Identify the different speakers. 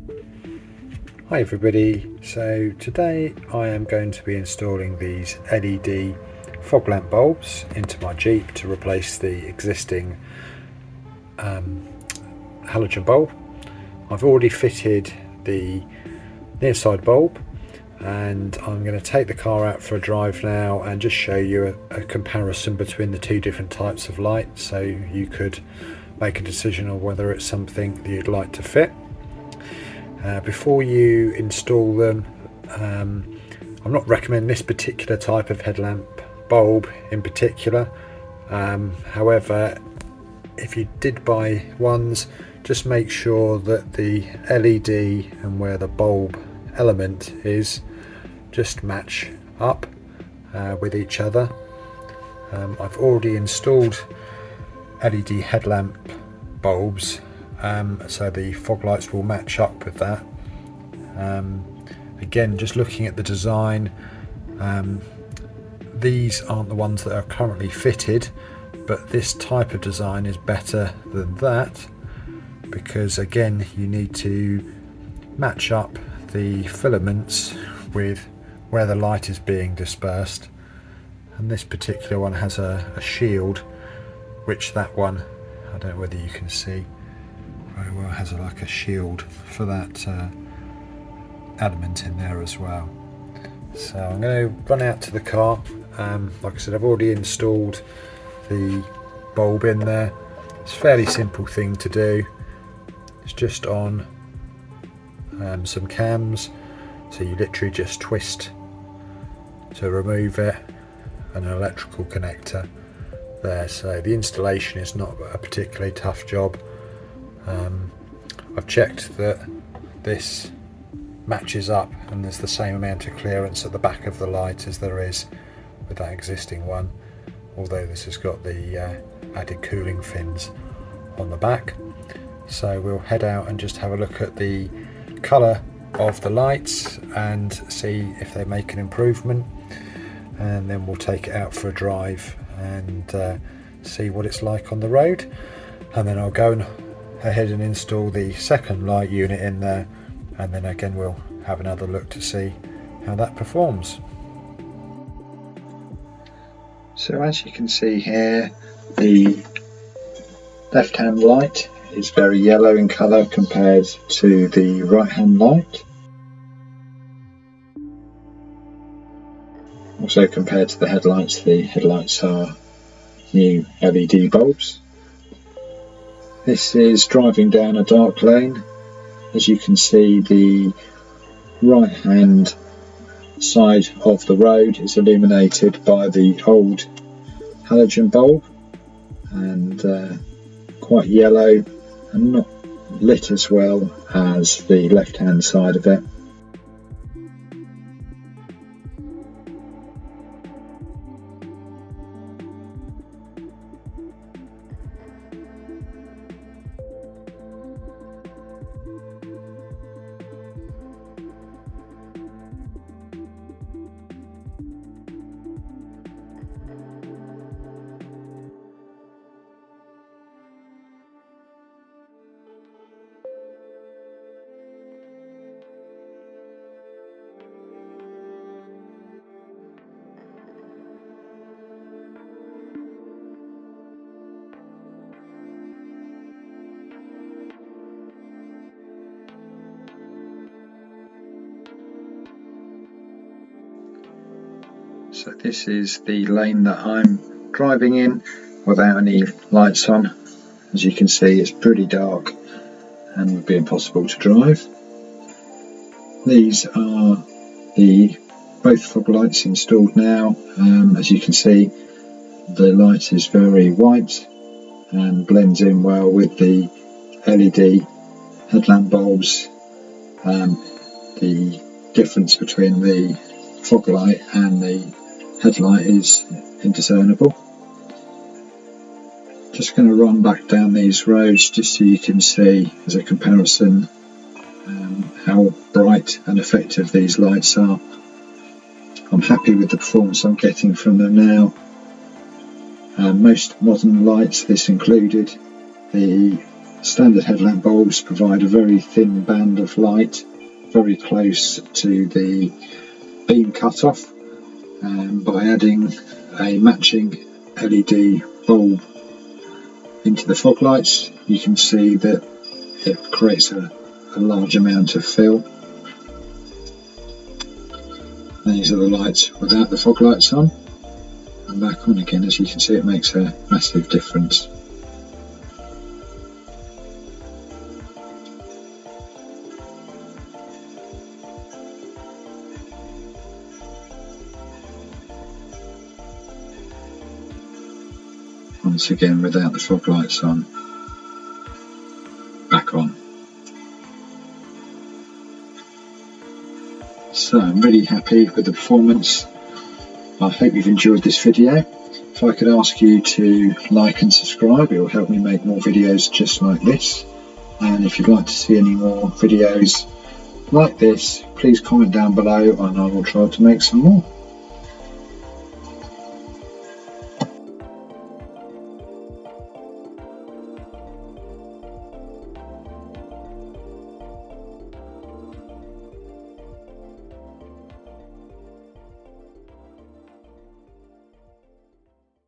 Speaker 1: Hi everybody, so today I am going to be installing these LED fog lamp bulbs into my Jeep to replace the existing halogen bulb. I've already fitted the near side bulb and I'm going to take the car out for a drive now and just show you a comparison between the two different types of light, so you could make a decision on whether it's something that you'd like to fit. Before you install them, I'm not recommending this particular type of headlamp bulb in particular. However, if you did buy ones, just make sure that the LED and where the bulb element is just match up with each other. I've already installed LED headlamp bulbs, so the fog lights will match up with that. Again, just looking at the design, these aren't the ones that are currently fitted, but this type of design is better than that, because again you need to match up the filaments with where the light is being dispersed, and this particular one has a shield, which that one, I don't know whether you can see very well, has like a shield for that element in there as well. So I'm going to run out to the car. Like I said, I've already installed the bulb in there. It's a fairly simple thing to do. It's just on some cams, so you literally just twist to remove it, and an electrical connector there. So the installation is not a particularly tough job. I've checked that this matches up and there's the same amount of clearance at the back of the light as there is with that existing one, although this has got the added cooling fins on the back. So we'll head out and just have a look at the colour of the lights and see if they make an improvement, and then we'll take it out for a drive and see what it's like on the road, and then I'll go ahead and install the second light unit in there, and then again we'll have another look to see how that performs. So as you can see here, the left hand light is very yellow in colour compared to the right hand light. Also, compared to the headlights are new LED bulbs. This is driving down a dark lane. As you can see, the right hand side of the road is illuminated by the old halogen bulb, and quite yellow and not lit as well as the left hand side of it. So this is the lane that I'm driving in without any lights on. As you can see, it's pretty dark and would be impossible to drive. These are both fog lights installed now. As you can see, the light is very white and blends in well with the LED headlamp bulbs. The difference between the fog light and the headlight is indiscernible. Just going to run back down these roads just so you can see as a comparison how bright and effective these lights are. I'm happy with the performance I'm getting from them now. Most modern lights, this included, the
Speaker 2: Standard headlamp bulbs provide a very thin band of light, very close to the beam cutoff, and by adding a matching LED bulb into the fog lights, you can see that it creates a large amount of fill. These are the lights without the fog lights on, and back on again. As you can see, it makes a massive difference. Once again, without the fog lights on, back on. So I'm really happy with the performance. I hope you've enjoyed this video. If I could ask you to like and subscribe, it will help me make more videos just like this. And if you'd like to see any more videos like this, please comment down below and I will try to make some more.